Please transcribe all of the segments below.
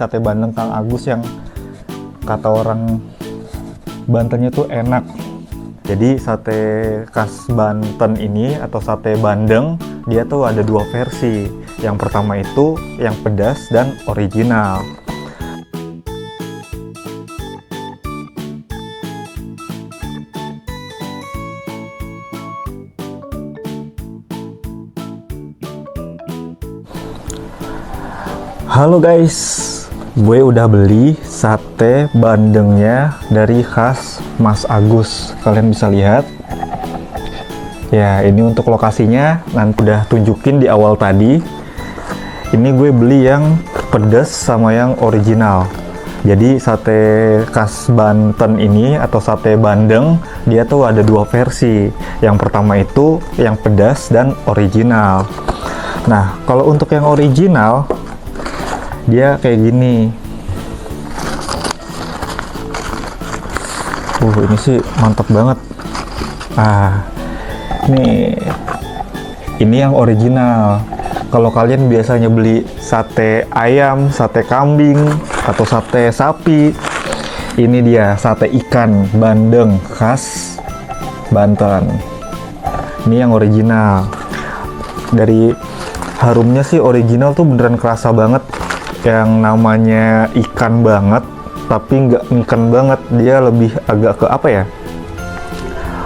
sate bandeng Kang Agus yang kata orang Bantennya tuh enak. Jadi sate khas Banten ini atau sate bandeng dia tuh ada dua versi. Yang pertama itu yang pedas dan original. Halo guys, gue udah beli sate bandengnya dari khas Mas Agus. Kalian bisa lihat. Ya, ini untuk lokasinya nanti udah tunjukin di awal tadi. Ini gue beli yang pedas sama yang original. Jadi sate khas Banten ini atau sate bandeng dia tuh ada dua versi. Yang pertama itu yang pedas dan original. Nah, kalau untuk yang original dia kayak gini. Ini sih mantap banget. Ini yang original. Kalau kalian biasanya beli sate ayam, sate kambing, atau sate sapi, ini dia sate ikan bandeng khas Banten. Ini yang original. Dari harumnya sih original tuh beneran kerasa banget. Yang namanya ikan banget, tapi nggak ikan banget, dia lebih agak ke apa ya,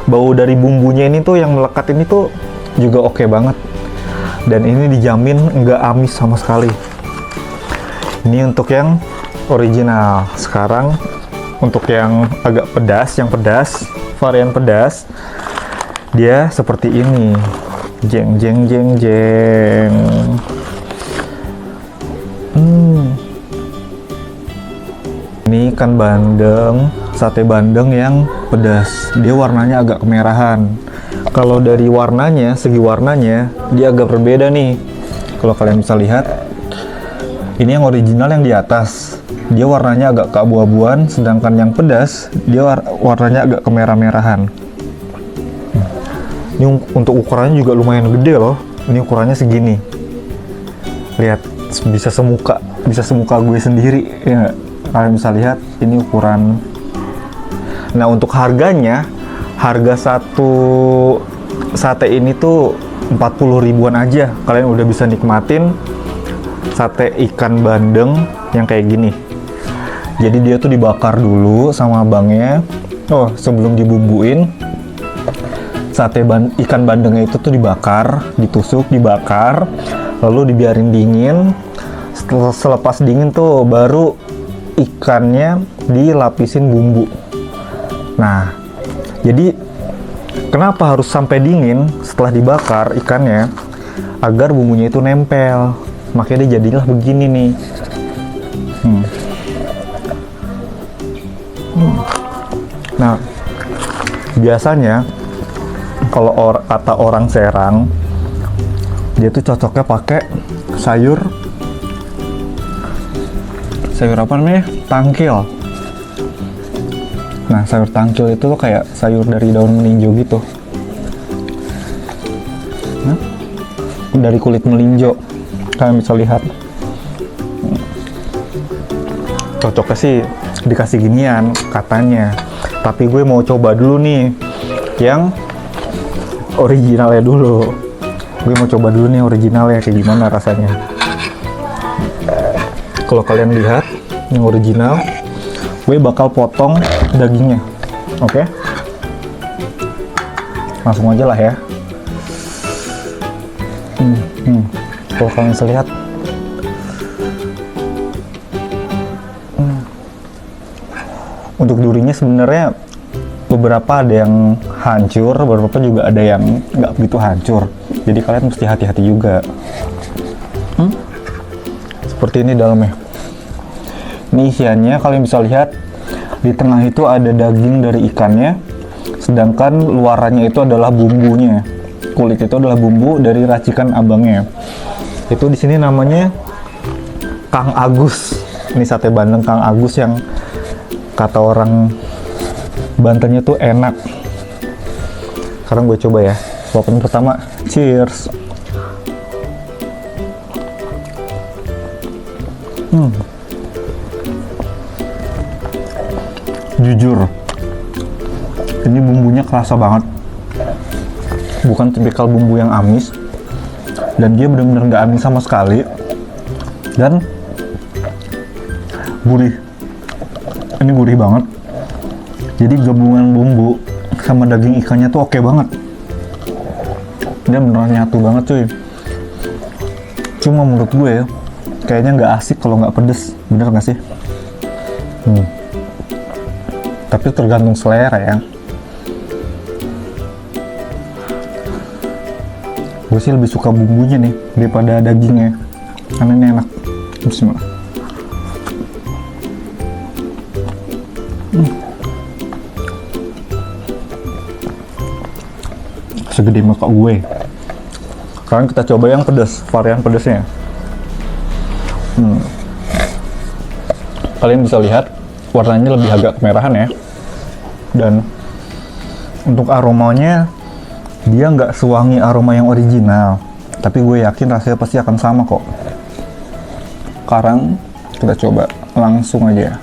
bau dari bumbunya ini tuh yang melekat ini tuh juga oke banget, dan ini dijamin nggak amis sama sekali. Ini untuk yang original. Sekarang untuk yang agak pedas, yang pedas, varian pedas, dia seperti ini. Jeng jeng jeng jeng. Ini ikan bandeng, sate bandeng yang pedas. Dia warnanya agak kemerahan. Kalau dari warnanya, segi warnanya, dia agak berbeda nih. Kalau kalian bisa lihat, ini yang original yang di atas. Dia warnanya agak keabu-abuan, sedangkan yang pedas, dia warnanya agak kemerah-merahan. Ini untuk ukurannya juga lumayan gede loh. Ini ukurannya segini. Lihat, bisa semuka gue sendiri. Ya, kalian bisa lihat ini ukuran. Nah, untuk harganya, harga satu sate ini tuh 40 ribuan aja. Kalian udah bisa nikmatin sate ikan bandeng yang kayak gini. Jadi dia tuh dibakar dulu sama abangnya. Sebelum dibumbuin, ikan bandengnya itu tuh dibakar, ditusuk, dibakar, lalu dibiarin dingin. Selepas dingin tuh baru ikannya dilapisin bumbu. Nah, jadi kenapa harus sampai dingin setelah dibakar ikannya? Agar bumbunya itu nempel. Makanya dia jadilah begini nih. Nah, biasanya kalau kata orang Serang, dia tuh cocoknya pakai sayur apa namanya? Tangkil. Nah, sayur tangkil itu tuh kayak sayur dari daun melinjo gitu. Dari kulit melinjo. Kalian bisa lihat. Cocoknya sih dikasih ginian katanya. Tapi gue mau coba dulu nih yang originalnya dulu. Gue mau coba dulu nih originalnya kayak gimana rasanya. Kalau kalian lihat yang original, gue bakal potong dagingnya. Oke? Langsung aja lah ya. Kalau kalian bisa lihat, untuk durinya sebenarnya beberapa ada yang hancur, beberapa juga ada yang nggak begitu hancur. Jadi kalian mesti hati-hati juga. Seperti ini dalamnya. Ini isiannya, kalian bisa lihat di tengah itu ada daging dari ikannya, sedangkan luarannya itu adalah bumbunya. Kulit itu adalah bumbu dari racikan abangnya. Itu di sini namanya Kang Agus. Ini sate bandeng Kang Agus yang kata orang Bantennya tuh enak. Sekarang gue coba ya. Suapan pertama, cheers. Jujur, ini bumbunya kerasa banget. Bukan tipikal bumbu yang amis, dan dia benar-benar nggak amis sama sekali, dan gurih. Ini gurih banget. Jadi gabungan bumbu sama daging ikannya tuh oke banget. Dia beneran nyatu banget cuy. Cuma menurut gue ya, kayaknya nggak asik kalau nggak pedes. Bener nggak sih? Tapi tergantung selera ya. Gue sih lebih suka bumbunya nih daripada dagingnya, karena ini enak. Bismillah. Segede muka gue. Sekarang kita coba yang pedas, varian pedasnya. Kalian bisa lihat warnanya lebih agak kemerahan ya. Dan untuk aromanya dia nggak sewangi aroma yang original, tapi gue yakin rasanya pasti akan sama kok. Sekarang kita coba langsung aja.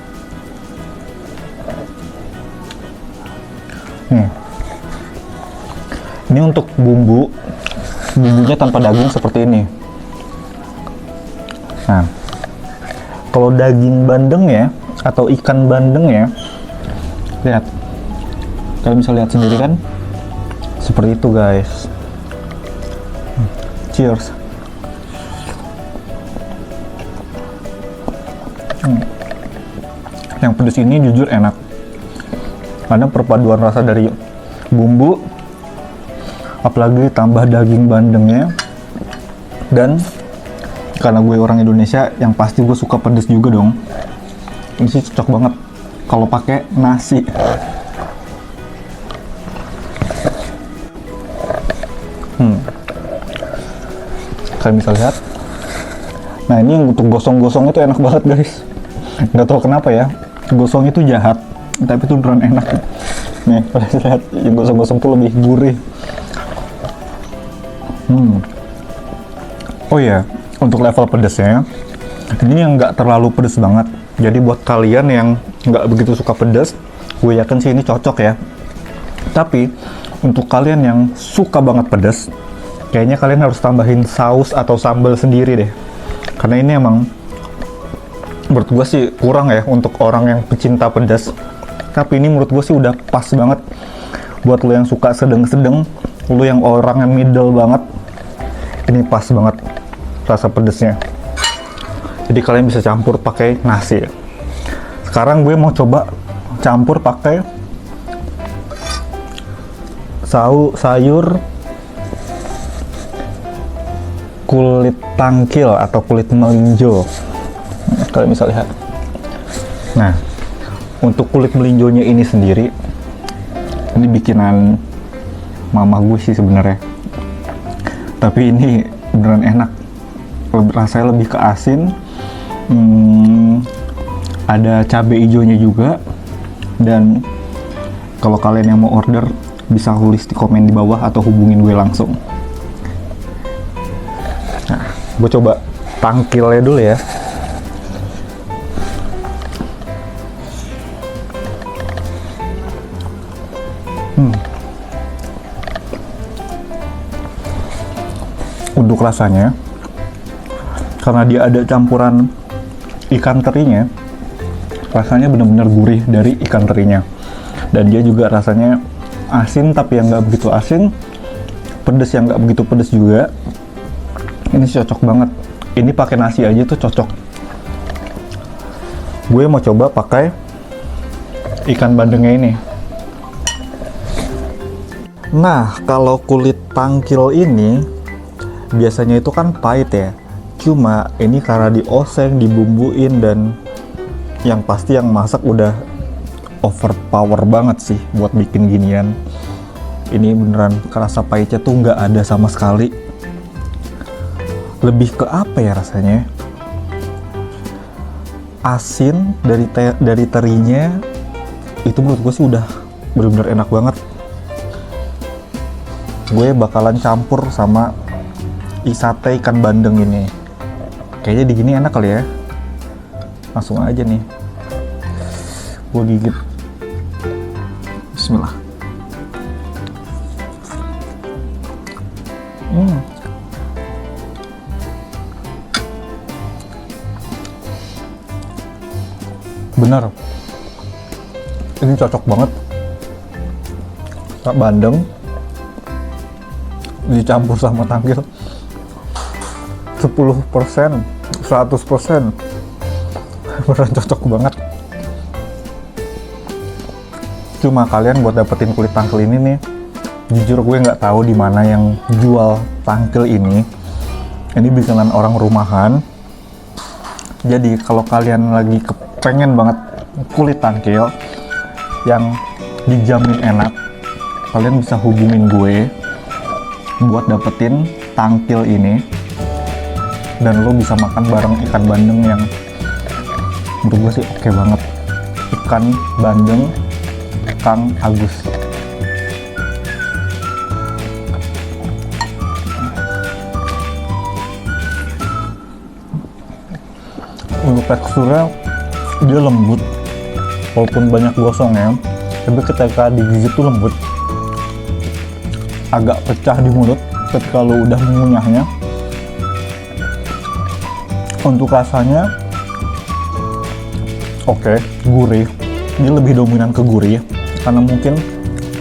Nih, ini untuk bumbunya tanpa daging seperti ini. Nah, kalau daging bandeng ya, atau ikan bandeng ya, lihat, kalian bisa lihat sendiri kan, seperti itu guys. Cheers. Yang pedas ini jujur enak, karena perpaduan rasa dari bumbu, apalagi tambah daging bandengnya, dan karena gue orang Indonesia, yang pasti gue suka pedas juga dong. Ini sih cocok banget kalau pakai nasi. Kalian bisa lihat. Nah, ini untuk gosong-gosong itu enak banget guys. Nggak tahu kenapa ya, gosong itu jahat, tapi itu beneran enak. Nih, kalian lihat, yang gosong-gosong tuh lebih gurih. Oh iya, untuk level pedasnya, ini yang nggak terlalu pedas banget. Jadi buat kalian yang nggak begitu suka pedas, gue yakin sih ini cocok ya. Tapi untuk kalian yang suka banget pedas, kayaknya kalian harus tambahin saus atau sambal sendiri deh. Karena ini emang menurut gue sih kurang ya untuk orang yang pecinta pedas. Tapi ini menurut gue sih udah pas banget buat lo yang suka sedang-sedang, lo yang orang yang middle banget. Ini pas banget rasa pedasnya. Jadi kalian bisa campur pakai nasi. Sekarang gue mau coba campur pakai sayur kulit tangkil atau kulit melinjo. Kalian bisa lihat. Nah, untuk kulit melinjonya ini sendiri, ini bikinan mama gue sih sebenarnya. Tapi ini beneran enak. Rasanya lebih ke asin. Ada cabai hijaunya juga. Dan kalau kalian yang mau order, bisa tulis di komen di bawah atau hubungin gue langsung. Nah, gue coba tangkilnya dulu ya. Untuk rasanya, karena dia ada campuran ikan terinya, rasanya benar-benar gurih dari ikan terinya. Dan dia juga rasanya asin tapi yang nggak begitu asin, pedes yang nggak begitu pedes juga. Ini cocok banget. Ini pakai nasi aja tuh cocok. Gue mau coba pakai ikan bandengnya ini. Nah, kalau kulit tangkil ini biasanya itu kan pahit ya. Cuma ini karena dioseng, dibumbuin, dan yang pasti yang masak udah overpower banget sih buat bikin ginian. Ini beneran kerasa pahitnya tuh nggak ada sama sekali. Lebih ke apa ya rasanya? Asin dari terinya itu menurut gue sih udah bener-bener enak banget. Gue bakalan campur sama sate ikan bandeng ini. Kayaknya digini enak kali ya. Langsung aja nih gue gigit. Bismillah. Bener, ini cocok banget. Bandeng dicampur sama tangkil 10%, 100%. Beneran cocok banget. Cuma kalian buat dapetin kulit tangkil ini nih, jujur gue nggak tahu di mana yang jual tangkil ini. Ini bikinan orang rumahan. Jadi kalau kalian lagi kepengen banget kulit tangkil yang dijamin enak, kalian bisa hubungin gue buat dapetin tangkil ini, dan lo bisa makan bareng ikan bandeng yang menurut gue sih oke banget. Ikan bandeng Kang Agus. Untuk teksturnya dia lembut, walaupun banyak gosongnya, tapi ketika digigit tuh lembut, agak pecah di mulut ketika lo udah mengunyahnya. Untuk rasanya oke, gurih. Ini lebih dominan ke gurih karena mungkin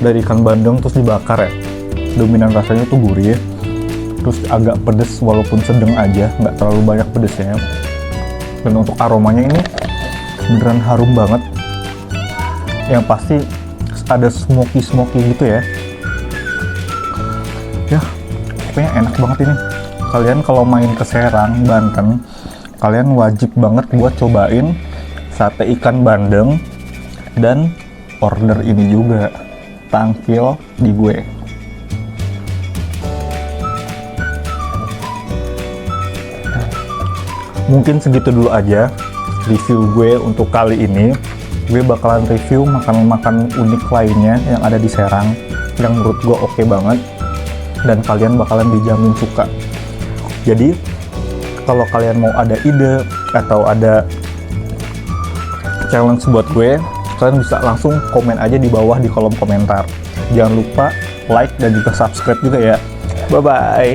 dari ikan bandeng terus dibakar ya, dominan rasanya tuh gurih, terus agak pedes walaupun sedang aja, nggak terlalu banyak pedesnya. Dan untuk aromanya ini beneran harum banget, yang pasti ada smoky gitu ya. Ya pokoknya enak banget ini. Kalian kalau main ke Serang, Banten, kalian wajib banget buat cobain sate ikan bandeng dan order ini juga, tangkil di gue. Mungkin segitu dulu aja review gue untuk kali ini. Gue bakalan review makanan-makanan unik lainnya yang ada di Serang yang menurut gue oke banget, dan kalian bakalan dijamin suka. Jadi kalau kalian mau ada ide atau ada challenge buat gue, kalian bisa langsung komen aja di bawah di kolom komentar. Jangan lupa like dan juga subscribe juga ya. Bye bye.